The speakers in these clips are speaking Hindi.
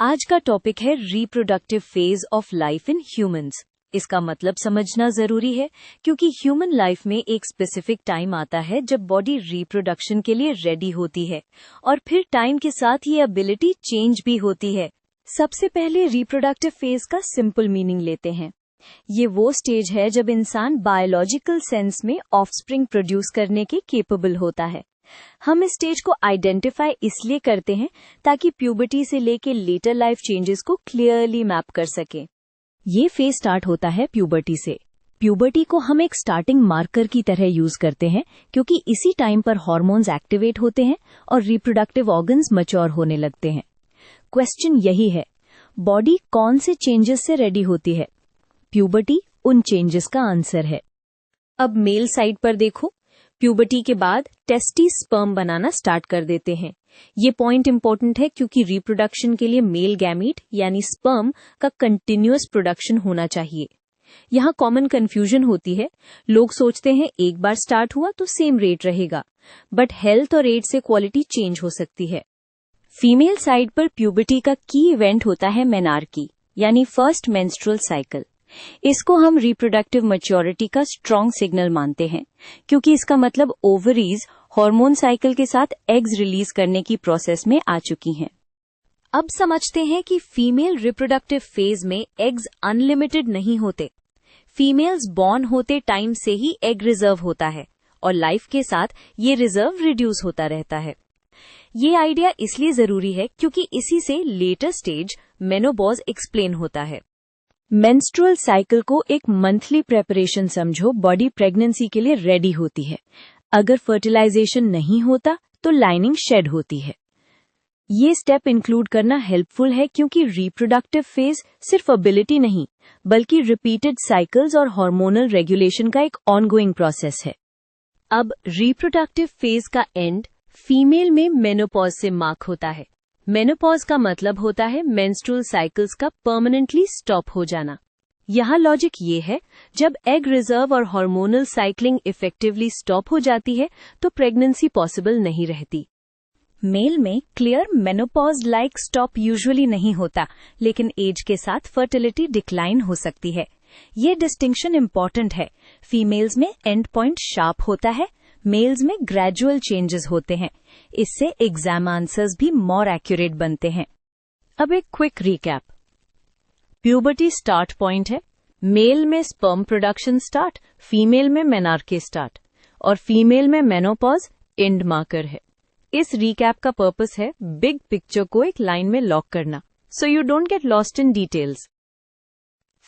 आज का टॉपिक है reproductive phase of life in humans. इसका मतलब समझना जरूरी है क्योंकि ह्यूमन लाइफ में एक स्पेसिफिक टाइम आता है जब बॉडी रिप्रोडक्शन के लिए रेडी होती है और फिर टाइम के साथ ये एबिलिटी चेंज भी होती है। सबसे पहले रिप्रोडक्टिव फेज का सिंपल मीनिंग लेते हैं। ये वो स्टेज है जब इंसान बायोलॉजिकल सेंस में ऑफस्प्रिंग प्रोड्यूस करने के केपेबल होता है। हम इस स्टेज को आइडेंटिफाई इसलिए करते हैं ताकि प्यूबर्टी से लेके लेटर लाइफ चेंजेस को क्लियरली मैप कर सकें। ये फेज स्टार्ट होता है प्यूबर्टी से। प्यूबर्टी को हम एक स्टार्टिंग मार्कर की तरह यूज करते हैं क्योंकि इसी टाइम पर हार्मोन्स एक्टिवेट होते हैं और रिप्रोडक्टिव ऑर्गन्स मैच्योर होने लगते हैं। क्वेश्चन यही है, बॉडी कौन से चेंजेस से रेडी होती है? प्यूबर्टी उन चेंजेस का आंसर है। अब मेल साइड पर देखो, प्यूबर्टी के बाद टेस्टी स्पर्म बनाना स्टार्ट कर देते हैं। ये पॉइंट इंपॉर्टेंट है क्योंकि रिप्रोडक्शन के लिए मेल गैमीट यानी स्पर्म का कंटिन्यूअस प्रोडक्शन होना चाहिए। यहाँ कॉमन कंफ्यूजन होती है। लोग सोचते हैं एक बार स्टार्ट हुआ तो सेम रेट रहेगा, बट हेल्थ और एज से क्वालिटी चेंज हो सकती है। फीमेल साइड पर प्यूबर्टी का की इवेंट होता है मेनार्की यानी फर्स्ट मेंस्ट्रुअल साइकिल। इसको हम रिप्रोडक्टिव मैच्योरिटी का स्ट्रॉन्ग सिग्नल मानते हैं क्योंकि इसका मतलब ओवरीज हार्मोन साइकिल के साथ एग्स रिलीज करने की प्रोसेस में आ चुकी हैं। अब समझते हैं कि फीमेल रिप्रोडक्टिव फेज में एग्स अनलिमिटेड नहीं होते। फीमेल्स बॉर्न होते टाइम से ही एग रिजर्व होता है और लाइफ के साथ ये रिजर्व रिड्यूस होता रहता है। ये आइडिया इसलिए जरूरी है क्योंकि इसी से लेटर स्टेज मेनोपॉज एक्सप्लेन होता है। मेंस्ट्रुअल साइकिल को एक मंथली प्रेपरेशन समझो। बॉडी प्रेगनेंसी के लिए रेडी होती है। अगर फर्टिलाइजेशन नहीं होता तो लाइनिंग शेड होती है। ये स्टेप इंक्लूड करना हेल्पफुल है क्योंकि रिप्रोडक्टिव फेज सिर्फ एबिलिटी नहीं बल्कि रिपीटेड साइकिल्स और हार्मोनल रेगुलेशन का एक ऑनगोइंग प्रोसेस है। अब रिप्रोडक्टिव फेज का एंड फीमेल में मेनोपॉज से मार्क होता है। मेनोपॉज का मतलब होता है मेंस्ट्रुअल साइकिल्स का परमानेंटली स्टॉप हो जाना। यहाँ लॉजिक ये है, जब एग रिजर्व और हार्मोनल साइक्लिंग इफेक्टिवली स्टॉप हो जाती है तो प्रेगनेंसी पॉसिबल नहीं रहती। मेल में clear menopause like stop usually नहीं होता, लेकिन एज के साथ फर्टिलिटी डिक्लाइन हो सकती है। ये डिस्टिंक्शन इंपॉर्टेंट है। फीमेल्स में एंड पॉइंट शार्प होता है, मेल्स में ग्रेजुअल चेंजेस होते हैं। इससे एग्जाम आंसर्स भी मोर एक्यूरेट बनते हैं। अब एक quick recap. Puberty start point है। मेल में स्पर्म प्रोडक्शन स्टार्ट, फीमेल में मेनार्की स्टार्ट और फीमेल में मेनोपॉज एंड मार्कर है। इस रिकैप का पर्पस है बिग पिक्चर को एक लाइन में लॉक करना, so you don't get lost in details.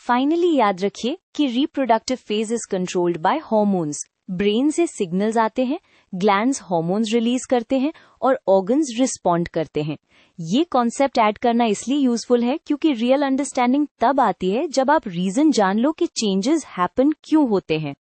Finally याद रखिए कि reproductive phase is controlled by hormones. Brain से सिग्नल्स आते हैं, ग्लैंड्स हार्मोन्स रिलीज करते हैं और ऑर्गन्स रिस्पॉन्ड करते हैं। ये कॉन्सेप्ट ऐड करना इसलिए यूजफुल है क्योंकि रियल अंडरस्टैंडिंग तब आती है जब आप रीजन जान लो कि चेंजेस हैपन क्यों होते हैं।